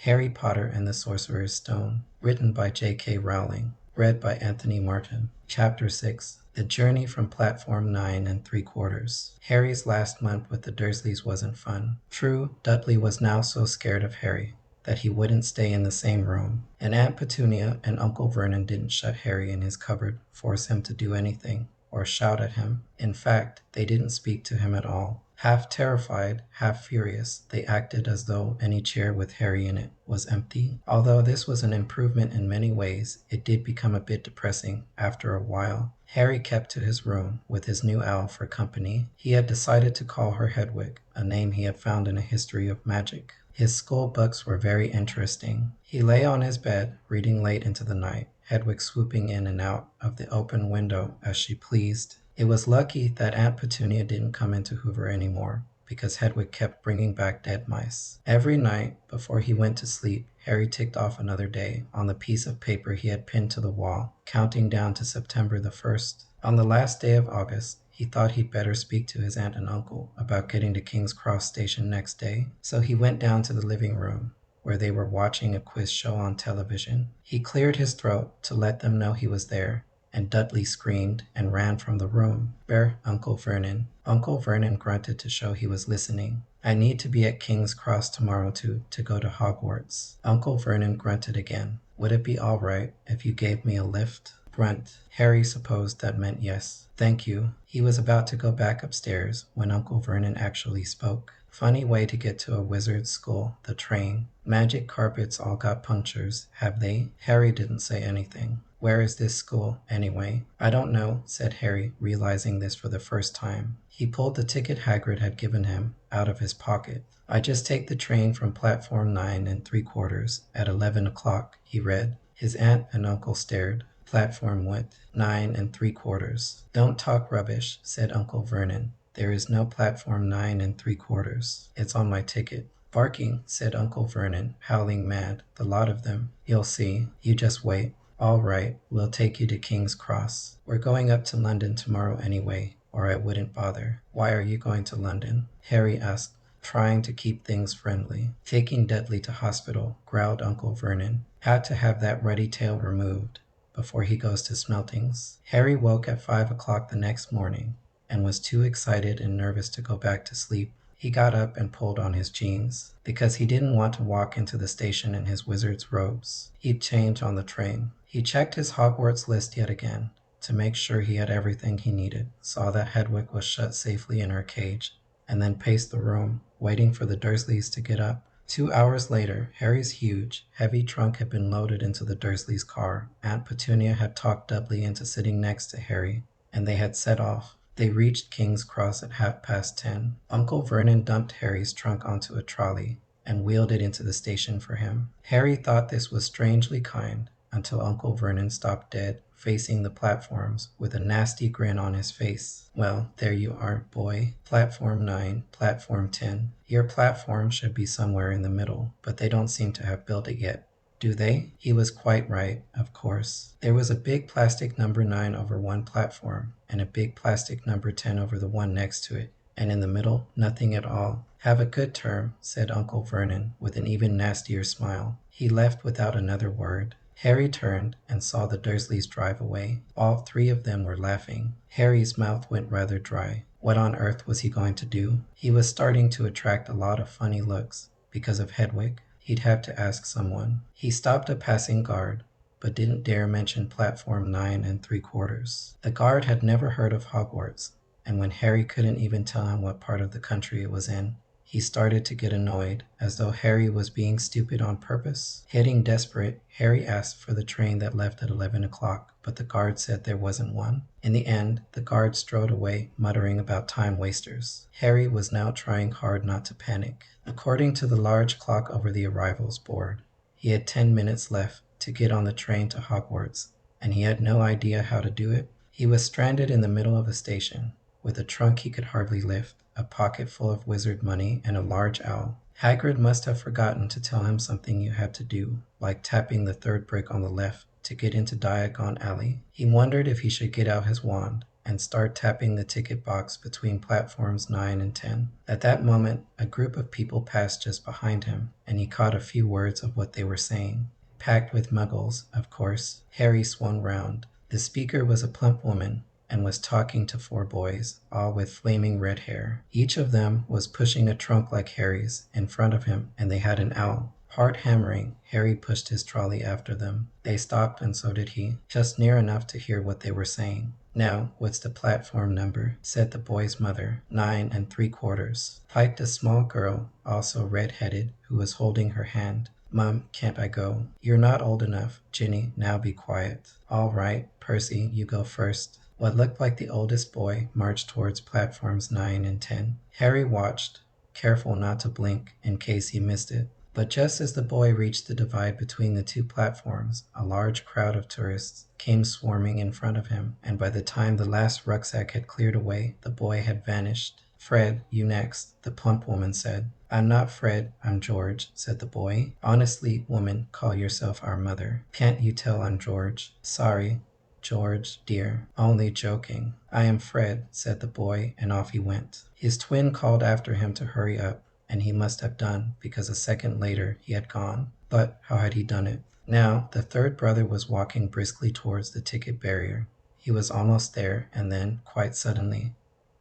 Harry Potter and the Sorcerer's Stone, written by J.K. Rowling, read by Anthony Martin. Chapter 6. The Journey from Platform 9 and 3/4. Harry's last month with the Dursleys wasn't fun. True, Dudley was now so scared of Harry that he wouldn't stay in the same room, and Aunt Petunia and Uncle Vernon didn't shut Harry in his cupboard, force him to do anything, or shout at him. In fact, they didn't speak to him at all. Half terrified, half furious, they acted as though any chair with Harry in it was empty. Although this was an improvement in many ways, it did become a bit depressing after a while. Harry kept to his room with his new owl for company. He had decided to call her Hedwig, a name he had found in a history of magic. His school books were very interesting. He lay on his bed, reading late into the night, Hedwig swooping in and out of the open window as she pleased. It was lucky that Aunt Petunia didn't come into Hoover anymore, because Hedwig kept bringing back dead mice. Every night, before he went to sleep, Harry ticked off another day on the piece of paper he had pinned to the wall, counting down to September the 1st. On the last day of August, he thought he'd better speak to his aunt and uncle about getting to King's Cross Station next day, so he went down to the living room, where they were watching a quiz show on television. He cleared his throat to let them know he was there, and Dudley screamed and ran from the room. "Where, Uncle Vernon?" Uncle Vernon grunted to show he was listening. "I need to be at King's Cross tomorrow to go to Hogwarts." Uncle Vernon grunted again. "Would it be all right if you gave me a lift?" Grunt. Harry supposed that meant yes. "Thank you." He was about to go back upstairs when Uncle Vernon actually spoke. "Funny way to get to a wizard's school, the train. Magic carpets all got punctures, have they?" Harry didn't say anything. "Where is this school, anyway?" "I don't know," said Harry, realizing this for the first time. He pulled the ticket Hagrid had given him out of his pocket. "I just take the train from platform 9 and 3/4 at 11 o'clock, he read. His aunt and uncle stared. "Platform what?" "9 and 3/4. "Don't talk rubbish," said Uncle Vernon. "There is no platform 9 and 3/4. It's on my ticket." "Barking," said Uncle Vernon, howling mad, "the lot of them. You'll see. You just wait." "All right, we'll take you to King's Cross. We're going up to London tomorrow anyway, or I wouldn't bother." "Why are you going to London?" Harry asked, trying to keep things friendly. "Taking Dudley to hospital," growled Uncle Vernon. "Had to have that ruddy tail removed before he goes to Smeltings." Harry woke at 5 o'clock the next morning and was too excited and nervous to go back to sleep. He got up and pulled on his jeans, because he didn't want to walk into the station in his wizard's robes. He'd change on the train. He checked his Hogwarts list yet again, to make sure he had everything he needed, saw that Hedwig was shut safely in her cage, and then paced the room, waiting for the Dursleys to get up. 2 hours later, Harry's huge, heavy trunk had been loaded into the Dursleys' car. Aunt Petunia had talked Dudley into sitting next to Harry, and they had set off. They reached King's Cross at 10:30. Uncle Vernon dumped Harry's trunk onto a trolley and wheeled it into the station for him. Harry thought this was strangely kind until Uncle Vernon stopped dead, facing the platforms with a nasty grin on his face. "Well, there you are, boy. Platform 9, platform 10. Your platform should be somewhere in the middle, but they don't seem to have built it yet. Do they?" He was quite right, of course. There was a big plastic number 9 over one platform, and a big plastic number 10 over the one next to it, and in the middle, nothing at all. "Have a good term," said Uncle Vernon, with an even nastier smile. He left without another word. Harry turned and saw the Dursleys drive away. All 3 of them were laughing. Harry's mouth went rather dry. What on earth was he going to do? He was starting to attract a lot of funny looks because of Hedwig. He'd have to ask someone. He stopped a passing guard, but didn't dare mention platform 9 and 3/4. The guard had never heard of Hogwarts, and when Harry couldn't even tell him what part of the country it was in, he started to get annoyed, as though Harry was being stupid on purpose. Getting desperate, Harry asked for the train that left at 11 o'clock, but the guard said there wasn't one. In the end, the guard strode away, muttering about time wasters. Harry was now trying hard not to panic. According to the large clock over the arrivals board, he had 10 minutes left to get on the train to Hogwarts, and he had no idea how to do it. He was stranded in the middle of a station, with a trunk he could hardly lift, a pocket full of wizard money, and a large owl. Hagrid must have forgotten to tell him something you had to do, like tapping the 3rd brick on the left to get into Diagon Alley. He wondered if he should get out his wand and start tapping the ticket box between platforms 9 and 10. At that moment, a group of people passed just behind him, and he caught a few words of what they were saying. Packed with muggles, of course. Harry swung round. The speaker was a plump woman and was talking to 4 boys, all with flaming red hair. Each of them was pushing a trunk like Harry's in front of him, and they had an owl. Heart hammering, Harry pushed his trolley after them. They stopped, and so did he, just near enough to hear what they were saying. "Now, what's the platform number?" said the boy's mother. 9 3/4, piped a small girl, also red-headed, who was holding her hand. "Mum, can't I go?" "You're not old enough. Ginny, now be quiet." "All right, Percy, you go first." What looked like the oldest boy marched towards platforms 9 and 10. Harry watched, careful not to blink in case he missed it. But just as the boy reached the divide between the 2 platforms, a large crowd of tourists came swarming in front of him, and by the time the last rucksack had cleared away, the boy had vanished. "Fred, you next," the plump woman said. "I'm not Fred, I'm George," said the boy. "Honestly, woman, call yourself our mother. Can't you tell I'm George?" "Sorry, George, dear. Only joking." "I am Fred," said the boy, and off he went. His twin called after him to hurry up, and he must have done, because a second later he had gone. But how had he done it? Now, the 3rd brother was walking briskly towards the ticket barrier. He was almost there, and then, quite suddenly,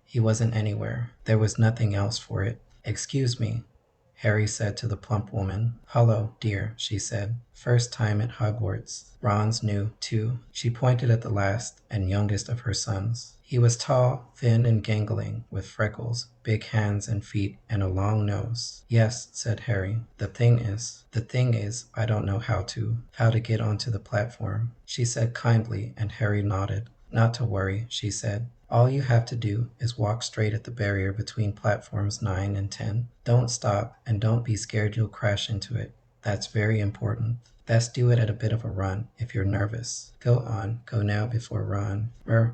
he wasn't anywhere. There was nothing else for it. "Excuse me," Harry said to the plump woman. "Hullo, dear," she said. "First time at Hogwarts. Ron's new, too." She pointed at the last and youngest of her sons. He was tall, thin, and gangling, with freckles, big hands and feet, and a long nose. "Yes," said Harry. The thing is, I don't know how to get onto the platform," she said kindly, and Harry nodded. "Not to worry," she said. "All you have to do is walk straight at the barrier between platforms 9 and 10. Don't stop, and don't be scared you'll crash into it. That's very important. Best do it at a bit of a run, if you're nervous. Go on, go now before Ron."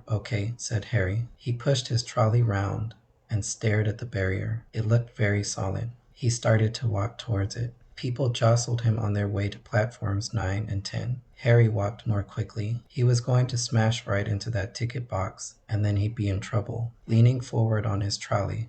Okay," said Harry. He pushed his trolley round and stared at the barrier. It looked very solid. He started to walk towards it. People jostled him on their way to platforms 9 and 10. Harry walked more quickly. He was going to smash right into that ticket box, and then he'd be in trouble. Leaning forward on his trolley,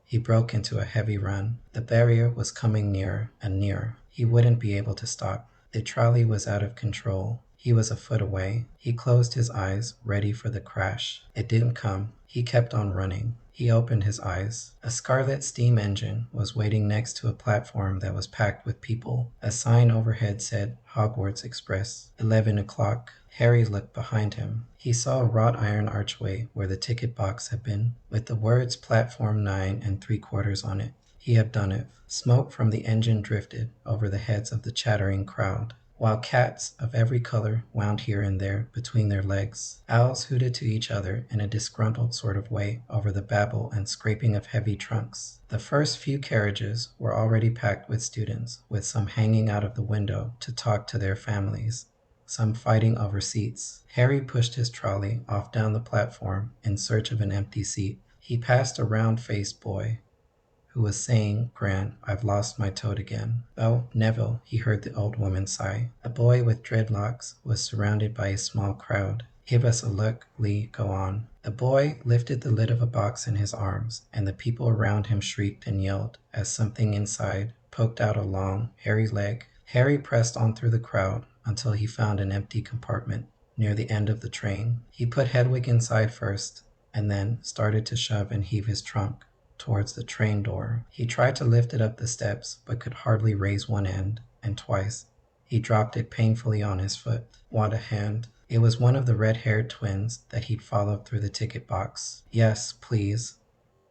he broke into a heavy run. The barrier was coming nearer and nearer. He wouldn't be able to stop. The trolley was out of control. He was a foot away. He closed his eyes, ready for the crash. It didn't come. He kept on running. He opened his eyes. A scarlet steam engine was waiting next to a platform that was packed with people. A sign overhead said Hogwarts Express, 11 o'clock. Harry looked behind him. He saw a wrought iron archway where the ticket box had been, with the words Platform 9 3/4 on it. He had done it. Smoke from the engine drifted over the heads of the chattering crowd, while cats of every color wound here and there between their legs. Owls hooted to each other in a disgruntled sort of way over the babble and scraping of heavy trunks. The first few carriages were already packed with students, with some hanging out of the window to talk to their families, some fighting over seats. Harry pushed his trolley off down the platform in search of an empty seat. He passed a round-faced boy who was saying, "Gran, I've lost my toad again." "Oh, Neville," he heard the old woman sigh. A boy with dreadlocks was surrounded by a small crowd. "Give us a look, Lee, go on." The boy lifted the lid of a box in his arms, and the people around him shrieked and yelled as something inside poked out a long, hairy leg. Harry pressed on through the crowd until he found an empty compartment near the end of the train. He put Hedwig inside first, and then started to shove and heave his trunk towards the train door. He tried to lift it up the steps, but could hardly raise one end, and twice he dropped it painfully on his foot. "Want a hand?" It was one of the red-haired twins that he'd followed through the ticket box. "Yes, please."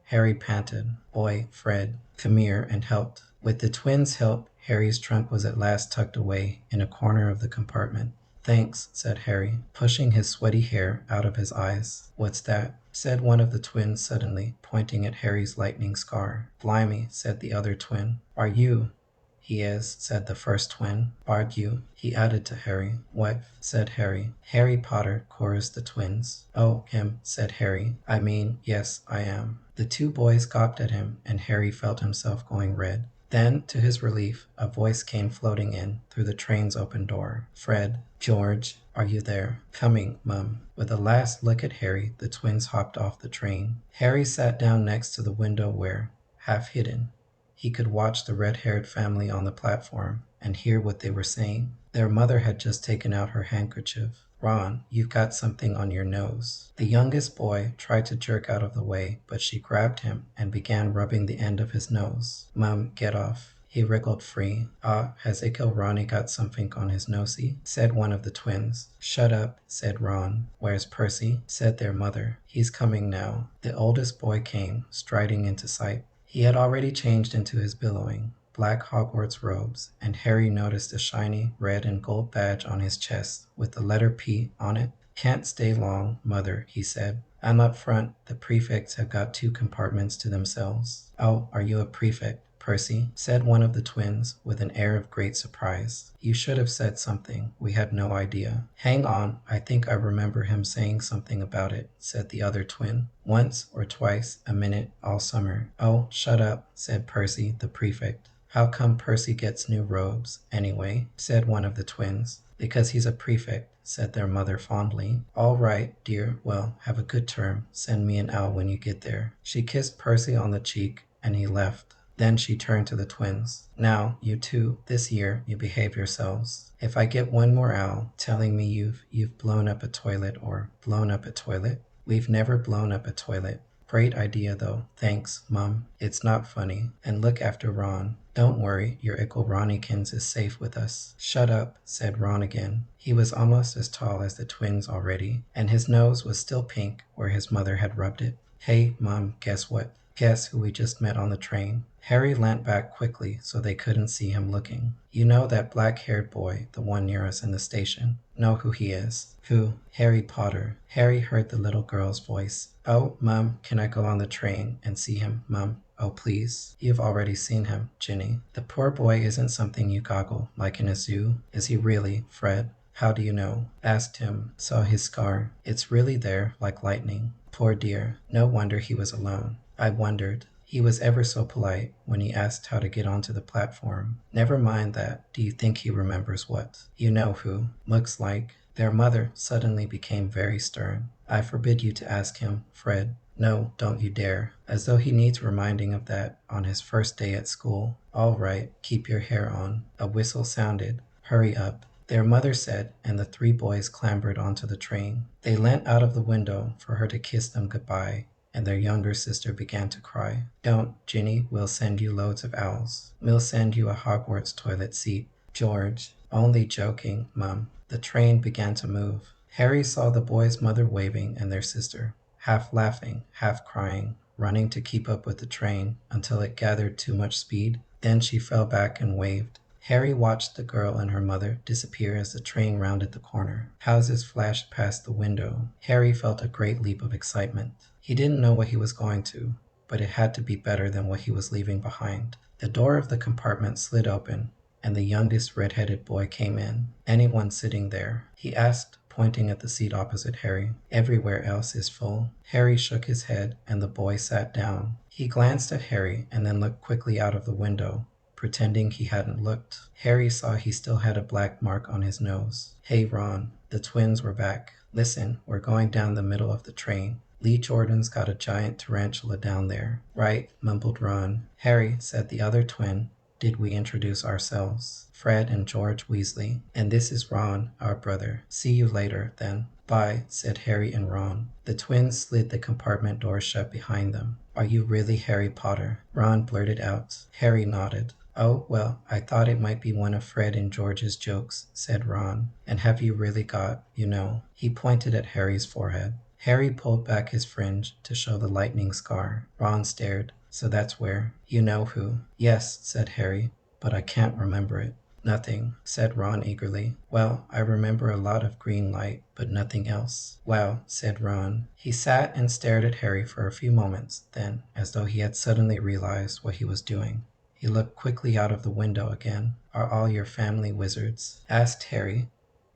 Harry panted. "Boy, Fred, come here and help." With the twins' help, Harry's trunk was at last tucked away in a corner of the compartment. "Thanks," said Harry, pushing his sweaty hair out of his eyes. "What's that?" said one of the twins suddenly, pointing at Harry's lightning scar. "Blimey," said the other twin. "Are you?" "He is," said the first twin. "Aren't you?" he added to Harry. "What?" said Harry. "Harry Potter," chorused the twins. "Oh, him," said Harry. "I mean, yes, I am." The 2 boys gawped at him, and Harry felt himself going red. Then, to his relief, a voice came floating in through the train's open door. "Fred, George, are you there?" "Coming, Mum." With a last look at Harry, the twins hopped off the train. Harry sat down next to the window where, half hidden, he could watch the red-haired family on the platform and hear what they were saying. Their mother had just taken out her handkerchief. "Ron, you've got something on your nose." The youngest boy tried to jerk out of the way, but she grabbed him and began rubbing the end of his nose. "Mum, get off." He wriggled free. "Ah, has Ickle Ronnie got something on his nosy?" said one of the twins. "Shut up," said Ron. "Where's Percy?" said their mother. "He's coming now." The oldest boy came, striding into sight. He had already changed into his billowing black Hogwarts robes, and Harry noticed a shiny red and gold badge on his chest with the letter P on it. "Can't stay long, Mother," he said. "I'm up front. The prefects have got 2 compartments to themselves." "Oh, are you a prefect, Percy?" said one of the twins with an air of great surprise. "You should have said something. We had no idea." "Hang on, I think I remember him saying something about it," said the other twin. "Once or twice a minute all summer." "Oh, shut up," said Percy, the prefect. "How come Percy gets new robes, anyway?" said one of the twins. "Because he's a prefect," said their mother fondly. "All right, dear. Well, have a good term. Send me an owl when you get there." She kissed Percy on the cheek, and he left. Then she turned to the twins. "Now, you two, this year you behave yourselves. If I get one more owl telling me you've blown up a toilet or blown up a toilet." "We've never blown up a toilet." "Great idea, though. Thanks, Mum. It's not funny. And look after Ron. Don't worry, your Ickle Ronnykins is safe with us." "Shut up," said Ron again. He was almost as tall as the twins already, and his nose was still pink where his mother had rubbed it. "Hey, Mum, guess what? Guess who we just met on the train?" Harry leant back quickly so they couldn't see him looking. "You know that black-haired boy, the one near us in the station? Know who he is?" "Who?" "Harry Potter." Harry heard the little girl's voice. "Oh, Mum, can I go on the train and see him, Mum? Oh, please." "You've already seen him, Ginny." "The poor boy isn't something you goggle, like in a zoo." "Is he really, Fred?" "How do you know?" "Asked him. Saw his scar. It's really there, like lightning." "Poor dear. No wonder he was alone." "I wondered. He was ever so polite when he asked how to get onto the platform." "Never mind that. Do you think he remembers what?" "You know who. Looks like." Their mother suddenly became very stern. "I forbid you to ask him, Fred. No, don't you dare. As though he needs reminding of that on his first day at school." "All right, keep your hair on." A whistle sounded. "Hurry up," their mother said, and the 3 boys clambered onto the train. They leant out of the window for her to kiss them goodbye, and their younger sister began to cry. "Don't, Ginny, we'll send you loads of owls. We'll send you a Hogwarts toilet seat." "George." "Only joking, Mum." The train began to move. Harry saw the boy's mother waving and their sister, half laughing, half crying, running to keep up with the train until it gathered too much speed. Then she fell back and waved. Harry watched the girl and her mother disappear as the train rounded the corner. Houses flashed past the window. Harry felt a great leap of excitement. He didn't know what he was going to, but it had to be better than what he was leaving behind. The door of the compartment slid open, and the youngest red-headed boy came in. "Anyone sitting there?" he asked, pointing at the seat opposite Harry. "Everywhere else is full." Harry shook his head, and the boy sat down. He glanced at Harry and then looked quickly out of the window, pretending he hadn't looked. Harry saw he still had a black mark on his nose. "Hey, Ron." The twins were back. "Listen, we're going down the middle of the train. Lee Jordan's got a giant tarantula down there." "Right," mumbled Ron. "Harry," said the other twin, "did we introduce ourselves?" "Fred and George Weasley. And this is Ron, our brother. See you later, then." "Bye," said Harry and Ron. The twins slid the compartment door shut behind them. "Are you really Harry Potter?" Ron blurted out. Harry nodded. "Oh, well, I thought it might be one of Fred and George's jokes," said Ron. "And have you really got, you know?" He pointed at Harry's forehead. Harry pulled back his fringe to show the lightning scar. Ron stared. "So that's where you know who?" "Yes," said Harry, "but I can't remember it." "Nothing," said Ron eagerly. "Well, I remember a lot of green light, but nothing else." "Wow," said Ron. He sat and stared at Harry for a few moments, then, as though he had suddenly realized what he was doing, he looked quickly out of the window again. "Are all your family wizards?" asked Harry,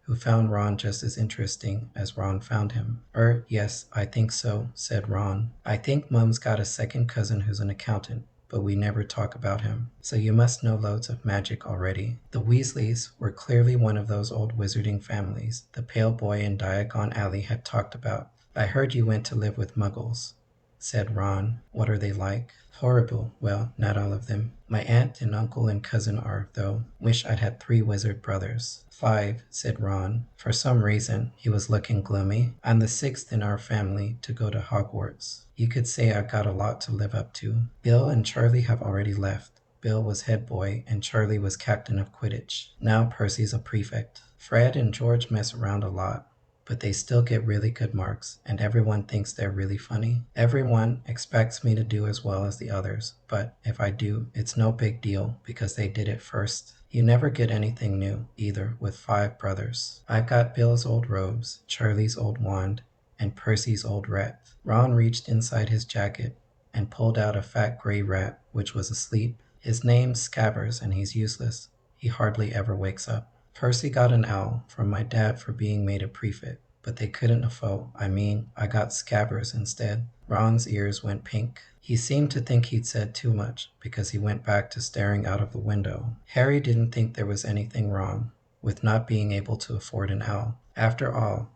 who found Ron just as interesting as Ron found him. Yes, I think so," said Ron. "I think Mum's got a second cousin who's an accountant, but we never talk about him. So you must know loads of magic already. The Weasleys were clearly one of those old wizarding families the pale boy in Diagon Alley had talked about. I heard you went to live with muggles, said Ron. What are they like? Horrible. Well, not all of them. My aunt and uncle and cousin are, though. Wish I'd had 3 wizard brothers. 5, said Ron. For some reason, he was looking gloomy. I'm the 6th in our family to go to Hogwarts. You could say I got a lot to live up to. Bill and Charlie have already left. Bill was head boy and Charlie was captain of Quidditch. Now Percy's a prefect. Fred and George mess around a lot, but they still get really good marks, and everyone thinks they're really funny. Everyone expects me to do as well as the others, but if I do, it's no big deal because they did it first. You never get anything new, either, with 5 brothers. I've got Bill's old robes, Charlie's old wand, and Percy's old rat. Ron reached inside his jacket and pulled out a fat gray rat, which was asleep. His name's Scabbers, and he's useless. He hardly ever wakes up. Percy got an owl from my dad for being made a prefect, but they couldn't afford. I got Scabbers instead. Ron's ears went pink. He seemed to think he'd said too much because he went back to staring out of the window. Harry didn't think there was anything wrong with not being able to afford an owl. After all,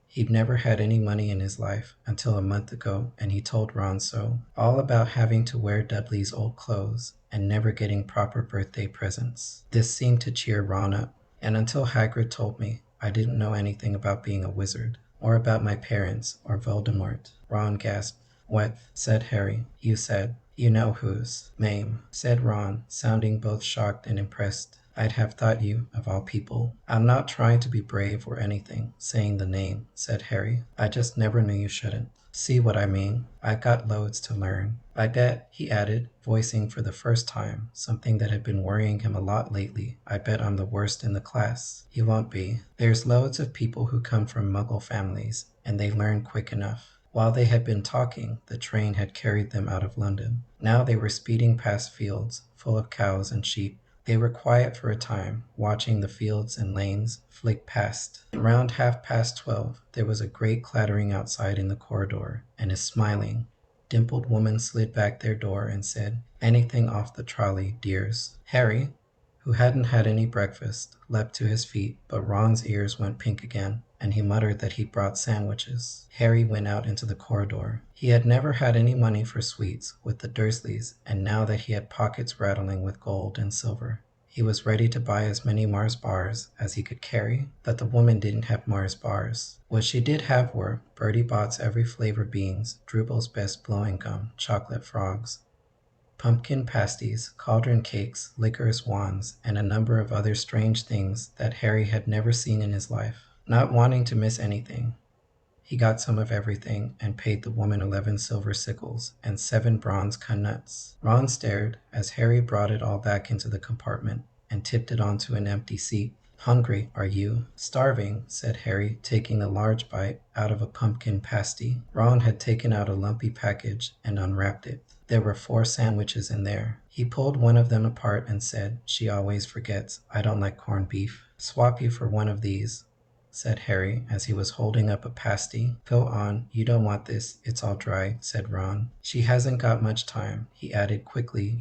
he'd never had any money in his life until a month ago, and he told Ron so. All about having to wear Dudley's old clothes and never getting proper birthday presents. This seemed to cheer Ron up. And until Hagrid told me, I didn't know anything about being a wizard, or about my parents, or Voldemort. Ron gasped. What? Said Harry. You said. You know whose. Mame, said Ron, sounding both shocked and impressed. I'd have thought you, of all people. I'm not trying to be brave or anything, saying the name, said Harry. I just never knew you shouldn't. See what I mean? I've got loads to learn. I bet, he added, voicing for the first time something that had been worrying him a lot lately. I bet I'm the worst in the class. You won't be. There's loads of people who come from Muggle families, and they learn quick enough. While they had been talking, the train had carried them out of London. Now they were speeding past fields full of cows and sheep. They were quiet for a time, watching the fields and lanes flick past. Around 12:30, there was a great clattering outside in the corridor, and a smiling, dimpled woman slid back their door and said, Anything off the trolley, dears. Harry, who hadn't had any breakfast, leapt to his feet, but Ron's ears went pink again, and he muttered that he'd brought sandwiches. Harry went out into the corridor. He had never had any money for sweets with the Dursleys, and now that he had pockets rattling with gold and silver, he was ready to buy as many Mars bars as he could carry. But the woman didn't have Mars bars. What she did have were Bertie Bott's every flavor beans, Drubal's best blowing gum, chocolate frogs, pumpkin pasties, cauldron cakes, licorice wands, and a number of other strange things that Harry had never seen in his life. Not wanting to miss anything, he got some of everything and paid the woman 11 silver sickles and 7 bronze knuts. Ron stared as Harry brought it all back into the compartment and tipped it onto an empty seat. Hungry, are you? Starving, said Harry, taking a large bite out of a pumpkin pasty. Ron had taken out a lumpy package and unwrapped it. There were 4 sandwiches in there. He pulled one of them apart and said, She always forgets. I don't like corned beef. Swap you for one of these, said Harry as he was holding up a pasty. Go on, you don't want this, it's all dry, said Ron. She hasn't got much time, he added quickly,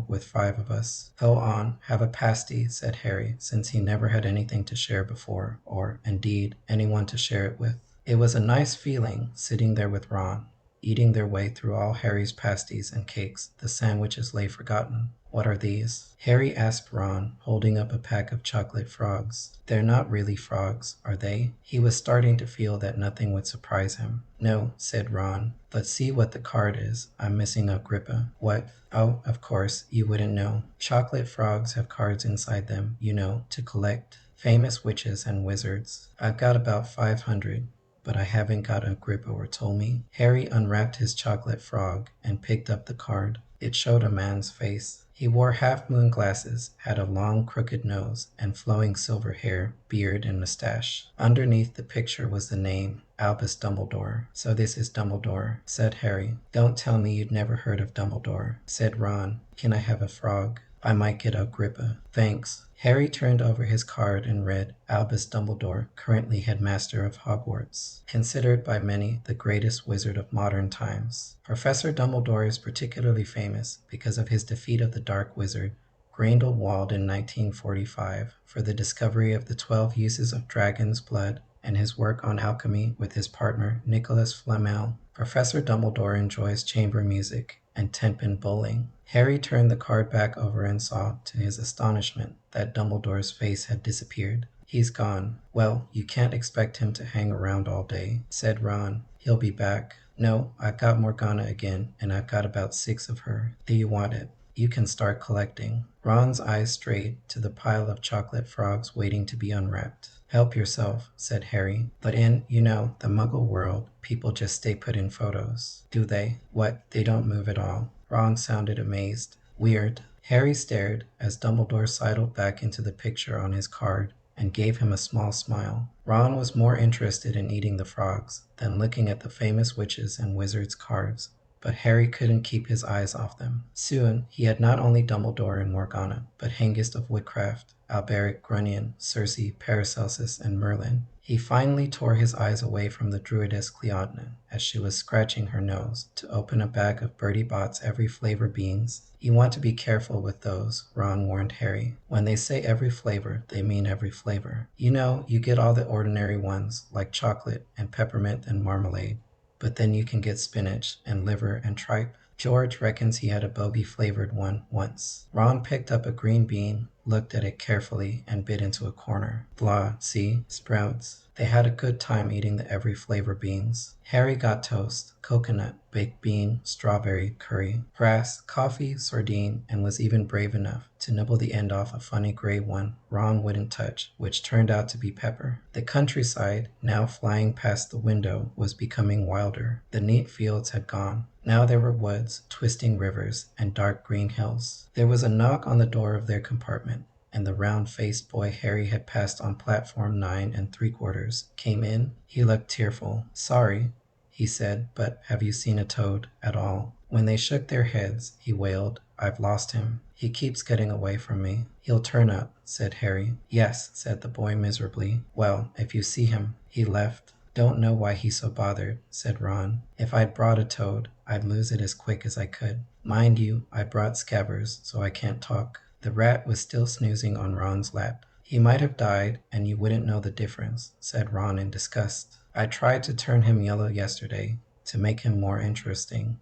with 5 of us. Go on, have a pasty, said Harry, since he never had anything to share before, or, indeed, anyone to share it with. It was a nice feeling, sitting there with Ron, eating their way through all Harry's pasties and cakes. The sandwiches lay forgotten. What are these? Harry asked Ron, holding up a pack of chocolate frogs. They're not really frogs, are they? He was starting to feel that nothing would surprise him. No, said Ron, but see what the card is. I'm missing Agrippa. What? Oh, of course, you wouldn't know. Chocolate frogs have cards inside them, to collect. Famous witches and wizards. I've got about 500. But I haven't got Agrippa or Ptolemy. Harry unwrapped his chocolate frog and picked up the card. It showed a man's face. He wore half-moon glasses, had a long crooked nose, and flowing silver hair, beard, and mustache. Underneath the picture was the name, Albus Dumbledore. So this is Dumbledore, said Harry. Don't tell me you'd never heard of Dumbledore, said Ron. Can I have a frog? I might get Agrippa. Thanks. Harry turned over his card and read Albus Dumbledore, currently headmaster of Hogwarts, considered by many the greatest wizard of modern times. Professor Dumbledore is particularly famous because of his defeat of the Dark Wizard, Grindelwald in 1945, for the discovery of the 12 uses of dragon's blood and his work on alchemy with his partner Nicholas Flamel. Professor Dumbledore enjoys chamber music and ten-pin bowling. Harry turned the card back over and saw, to his astonishment, that Dumbledore's face had disappeared. He's gone. Well, you can't expect him to hang around all day, said Ron. He'll be back. No, I've got Morgana again, and I've got about 6 of her. Do you want it? You can start collecting. Ron's eyes strayed to the pile of chocolate frogs waiting to be unwrapped. Help yourself, said Harry. But in, the Muggle world, people just stay put in photos. Do they? What? They don't move at all. Ron sounded amazed. Weird. Harry stared as Dumbledore sidled back into the picture on his card and gave him a small smile. Ron was more interested in eating the frogs than looking at the famous witches and wizards' cards, but Harry couldn't keep his eyes off them. Soon, he had not only Dumbledore and Morgana, but Hengist of Witchcraft, Alberic Grunion, Circe, Paracelsus, and Merlin. He finally tore his eyes away from the druidess Cleodna as she was scratching her nose to open a bag of Bertie Bott's every flavor beans. You want to be careful with those, Ron warned Harry. When they say every flavor, they mean every flavor. You get all the ordinary ones, like chocolate and peppermint and marmalade. But then you can get spinach and liver and tripe. George reckons he had a bogey-flavored one once. Ron picked up a green bean, looked at it carefully, and bit into a corner. Blah, see? Sprouts. They had a good time eating the every flavor beans. Harry got toast, coconut, baked bean, strawberry, curry, grass, coffee, sardine, and was even brave enough to nibble the end off a funny gray one Ron wouldn't touch, which turned out to be pepper. The countryside, now flying past the window, was becoming wilder. The neat fields had gone. Now there were woods, twisting rivers, and dark green hills. There was a knock on the door of their compartment, and the round-faced boy Harry had passed on platform 9 3/4 came in. He looked tearful. Sorry, he said, but have you seen a toad at all? When they shook their heads, he wailed, I've lost him. He keeps getting away from me. He'll turn up, said Harry. Yes, said the boy miserably. Well, if you see him. He left. Don't know why he's so bothered, said Ron. If I'd brought a toad, I'd lose it as quick as I could. Mind you, I brought Scabbers, so I can't talk. The rat was still snoozing on Ron's lap. He might have died, and you wouldn't know the difference, said Ron in disgust. I tried to turn him yellow yesterday, to make him more interesting,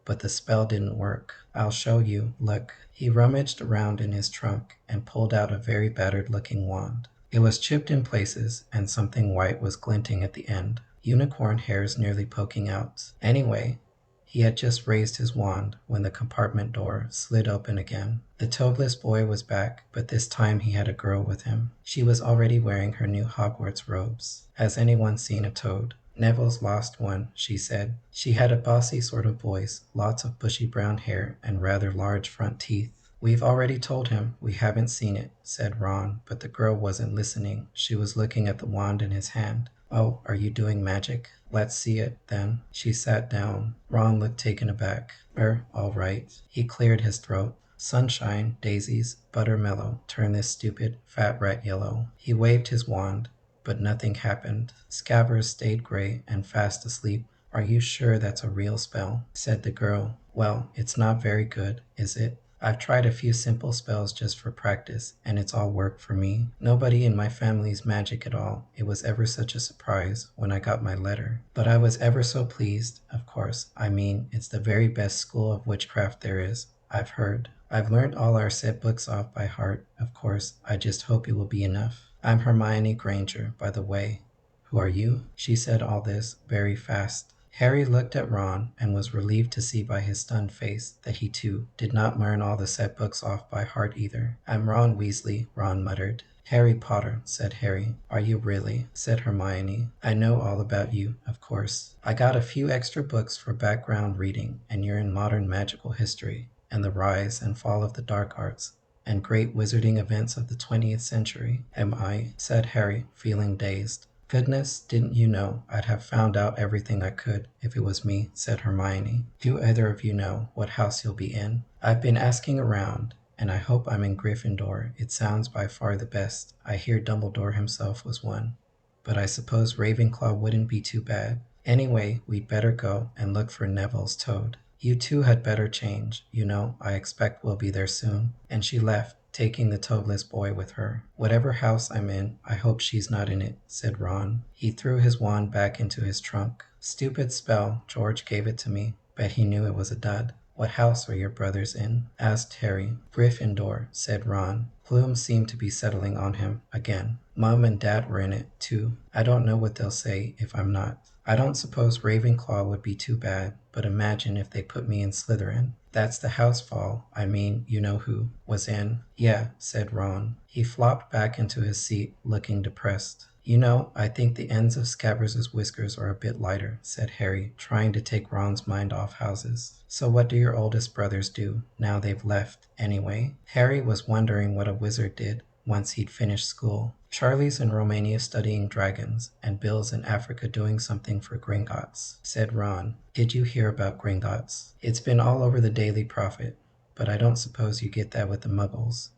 but the spell didn't work. I'll show you. Look. He rummaged around in his trunk and pulled out a very battered-looking wand. It was chipped in places, and something white was glinting at the end, unicorn hairs nearly poking out. Anyway, he had just raised his wand when the compartment door slid open again. The toadless boy was back, but this time he had a girl with him. She was already wearing her new Hogwarts robes. Has anyone seen a toad? Neville's lost one, she said. She had a bossy sort of voice, lots of bushy brown hair, and rather large front teeth. We've already told him we haven't seen it, said Ron, but the girl wasn't listening. She was looking at the wand in his hand. Oh, are you doing magic? Let's see it, then. She sat down. Ron looked taken aback. All right. He cleared his throat. Sunshine, daisies, buttermellow, turn this stupid, fat rat yellow. He waved his wand, but nothing happened. Scabbers stayed gray and fast asleep. Are you sure that's a real spell? Said the girl. Well, it's not very good, is it? I've tried a few simple spells just for practice, and it's all worked for me. Nobody in my family's magic at all. It was ever such a surprise when I got my letter. But I was ever so pleased, of course. I mean, it's the very best school of witchcraft there is, I've heard. I've learned all our set books off by heart, of course. I just hope it will be enough. I'm Hermione Granger, by the way. Who are you? She said all this very fast. Harry looked at Ron and was relieved to see by his stunned face that he too did not learn all the set books off by heart either. I'm Ron Weasley, Ron muttered. Harry Potter, said Harry. Are you really? Said Hermione. I know all about you, of course. I got a few extra books for background reading, and you're in modern magical history, and the rise and fall of the dark arts, and great wizarding events of the 20th century. Am I? Said Harry, feeling dazed. Goodness, didn't you know I'd have found out everything I could if it was me, said Hermione. Do either of you know what house you'll be in? I've been asking around, and I hope I'm in Gryffindor. It sounds by far the best. I hear Dumbledore himself was one. But I suppose Ravenclaw wouldn't be too bad. Anyway, we'd better go and look for Neville's toad. You two had better change. I expect we'll be there soon. And she left, taking the toadless boy with her. Whatever house I'm in, I hope she's not in it, said Ron. He threw his wand back into his trunk. Stupid spell, George gave it to me. Bet he knew it was a dud. What house are your brothers in? Asked Harry. Gryffindor, said Ron. Plume seemed to be settling on him again. Mom and Dad were in it, too. I don't know what they'll say if I'm not. I don't suppose Ravenclaw would be too bad, but imagine if they put me in Slytherin. That's the housefall, you-know-who, was in. Yeah, said Ron. He flopped back into his seat, looking depressed. I think the ends of Scabbers' whiskers are a bit lighter, said Harry, trying to take Ron's mind off houses. So what do your oldest brothers do, now they've left, anyway? Harry was wondering what a wizard did once he'd finished school. Charlie's in Romania studying dragons, and Bill's in Africa doing something for Gringotts, said Ron. Did you hear about Gringotts? It's been all over the Daily Prophet, but I don't suppose you get that with the Muggles.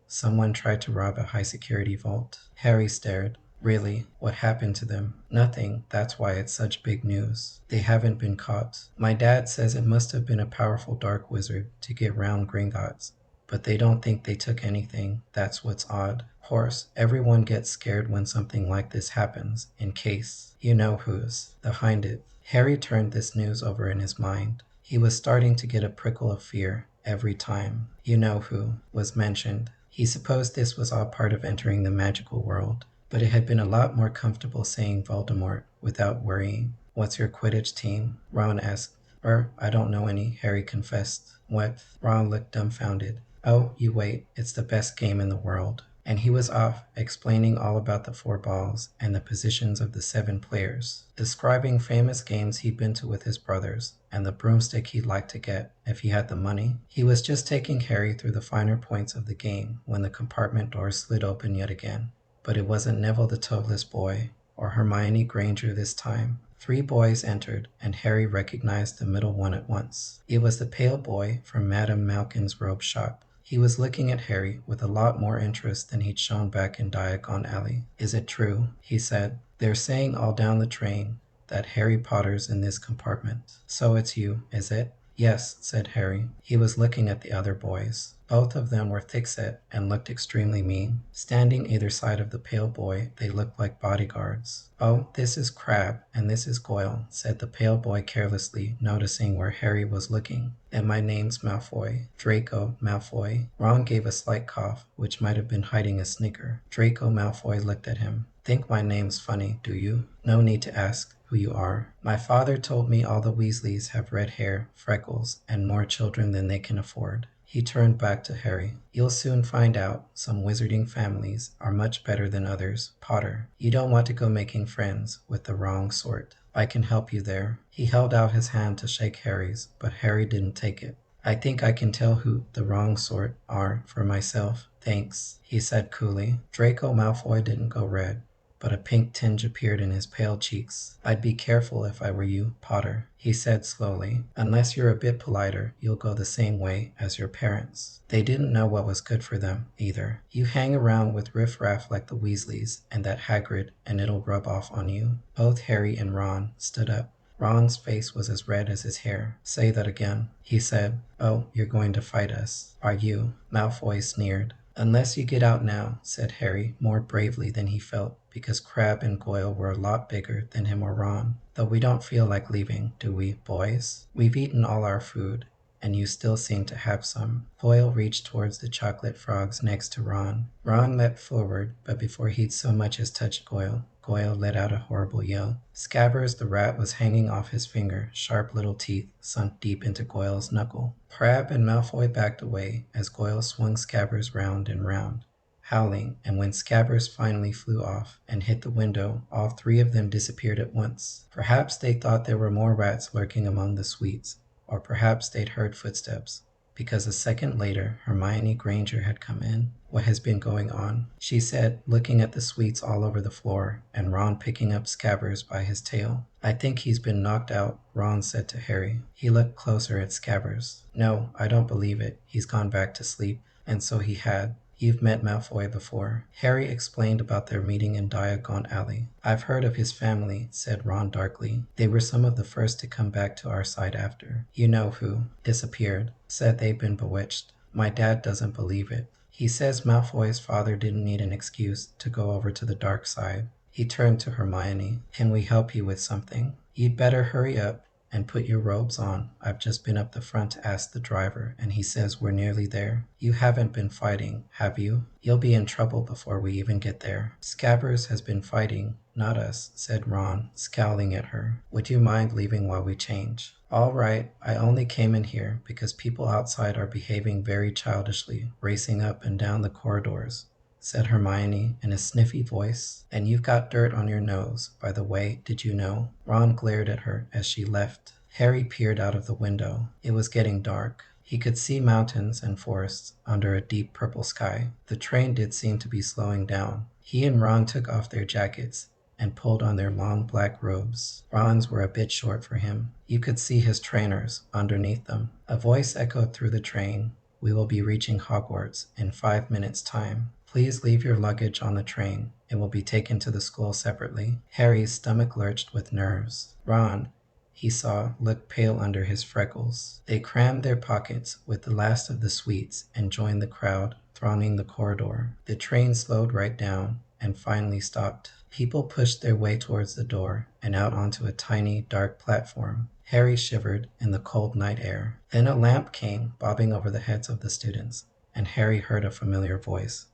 Someone tried to rob a high-security vault. Harry stared. Really, what happened to them? Nothing, that's why it's such big news. They haven't been caught. My dad says it must have been a powerful dark wizard to get round Gringotts, but they don't think they took anything. That's what's odd. Horse, everyone gets scared when something like this happens, in case. You know who's behind it. Harry turned this news over in his mind. He was starting to get a prickle of fear every time you-know-who was mentioned. He supposed this was all part of entering the magical world, but it had been a lot more comfortable saying Voldemort without worrying. What's your Quidditch team? Ron asked. I don't know any, Harry confessed. What? Ron looked dumbfounded. Oh, you wait, it's the best game in the world. And he was off, explaining all about the 4 balls and the positions of the 7 players, describing famous games he'd been to with his brothers, and the broomstick he'd like to get if he had the money. He was just taking Harry through the finer points of the game when the compartment door slid open yet again. But it wasn't Neville the Toadless Boy, or Hermione Granger this time. 3 boys entered, and Harry recognized the middle one at once. It was the pale boy from Madame Malkin's robe shop. He was looking at Harry with a lot more interest than he'd shown back in Diagon Alley. Is it true? He said. They're saying all down the train that Harry Potter's in this compartment. So it's you, is it? Yes, said Harry. He was looking at the other boys. Both of them were thick-set and looked extremely mean. Standing either side of the pale boy, they looked like bodyguards. Oh, this is Crabbe, and this is Goyle, said the pale boy carelessly, noticing where Harry was looking. And my name's Malfoy. Draco Malfoy. Ron gave a slight cough, which might have been hiding a snicker. Draco Malfoy looked at him. Think my name's funny, do you? No need to ask who you are. My father told me all the Weasleys have red hair, freckles, and more children than they can afford. He turned back to Harry. You'll soon find out. Some wizarding families are much better than others. Potter, you don't want to go making friends with the wrong sort. I can help you there. He held out his hand to shake Harry's, but Harry didn't take it. I think I can tell who the wrong sort are for myself. Thanks, he said coolly. Draco Malfoy didn't go red, but a pink tinge appeared in his pale cheeks. I'd be careful if I were you, Potter, he said slowly. Unless you're a bit politer, you'll go the same way as your parents. They didn't know what was good for them, either. You hang around with riffraff like the Weasleys and that Hagrid, and it'll rub off on you. Both Harry and Ron stood up. Ron's face was as red as his hair. Say that again, he said. Oh, you're going to fight us, are you? Malfoy sneered. Unless you get out now, said Harry, more bravely than he felt, because Crabbe and Goyle were a lot bigger than him or Ron. Though we don't feel like leaving, do we, boys? We've eaten all our food, and you still seem to have some. Goyle reached towards the chocolate frogs next to Ron. Ron leapt forward, but before he'd so much as touched Goyle, Goyle let out a horrible yell. Scabbers the rat was hanging off his finger, sharp little teeth sunk deep into Goyle's knuckle. Crabbe and Malfoy backed away as Goyle swung Scabbers round and round, howling, and when Scabbers finally flew off and hit the window, all 3 of them disappeared at once. Perhaps they thought there were more rats lurking among the sweets, or perhaps they'd heard footsteps, because a second later Hermione Granger had come in. What has been going on? She said, looking at the sweets all over the floor, and Ron picking up Scabbers by his tail. I think he's been knocked out, Ron said to Harry. He looked closer at Scabbers. No, I don't believe it. He's gone back to sleep. And so he had. You've met Malfoy before. Harry explained about their meeting in Diagon Alley. I've heard of his family, said Ron darkly. They were some of the first to come back to our side after. You know who. Disappeared. Said they've been bewitched. My dad doesn't believe it. He says Malfoy's father didn't need an excuse to go over to the dark side. He turned to Hermione. Can we help you with something? You'd better hurry up and put your robes on. I've just been up the front to ask the driver, and he says we're nearly there. You haven't been fighting, have you? You'll be in trouble before we even get there. Scabbers has been fighting, not us, said Ron, scowling at her. Would you mind leaving while we change? All right, I only came in here because people outside are behaving very childishly, racing up and down the corridors, said Hermione in a sniffy voice. And you've got dirt on your nose, by the way, did you know? Ron glared at her as she left. Harry peered out of the window. It was getting dark. He could see mountains and forests under a deep purple sky. The train did seem to be slowing down. He and Ron took off their jackets and pulled on their long black robes. Ron's were a bit short for him. You could see his trainers underneath them. A voice echoed through the train. We will be reaching Hogwarts in 5 minutes' time. Please leave your luggage on the train. It will be taken to the school separately. Harry's stomach lurched with nerves. Ron, he saw, looked pale under his freckles. They crammed their pockets with the last of the sweets and joined the crowd thronging the corridor. The train slowed right down and finally stopped. People pushed their way towards the door and out onto a tiny, dark platform. Harry shivered in the cold night air. Then a lamp came bobbing over the heads of the students, and Harry heard a familiar voice.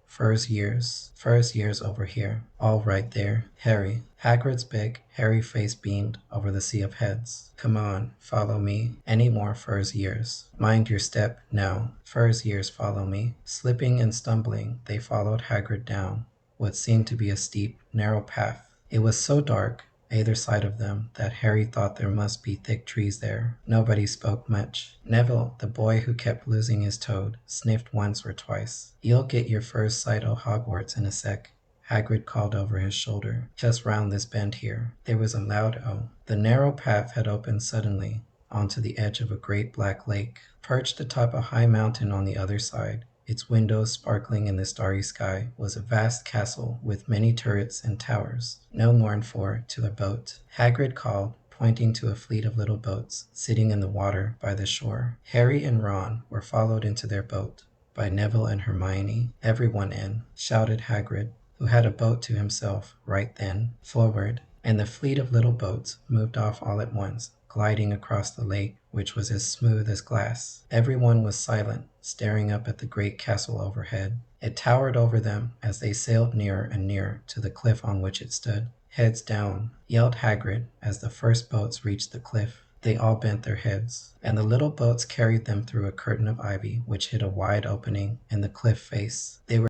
Fur's years over here, all right there. Harry. Hagrid's big, hairy face beamed over the sea of heads. Come on, follow me. Any more Fur's years. Mind your step, now. Fur's years follow me. Slipping and stumbling, they followed Hagrid down what seemed to be a steep, narrow path. It was so dark, either side of them, that Harry thought there must be thick trees there. Nobody spoke much. Neville, the boy who kept losing his toad, sniffed once or twice. You'll get your first sight of Hogwarts in a sec, Hagrid called over his shoulder. Just round this bend here. There was a loud "oh." The narrow path had opened suddenly onto the edge of a great black lake. Perched atop a high mountain on the other side, its windows sparkling in the starry sky, was a vast castle with many turrets and towers. No mourned for to a boat, Hagrid called, pointing to a fleet of little boats sitting in the water by the shore. Harry and Ron were followed into their boat by Neville and Hermione. Everyone in, shouted Hagrid, who had a boat to himself right then. Forward, and the fleet of little boats moved off all at once, gliding across the lake, which was as smooth as glass. Everyone was silent, staring up at the great castle overhead. It towered over them as they sailed nearer and nearer to the cliff on which it stood. Heads down, yelled Hagrid as the first boats reached the cliff. They all bent their heads, and the little boats carried them through a curtain of ivy which hid a wide opening in the cliff face. They were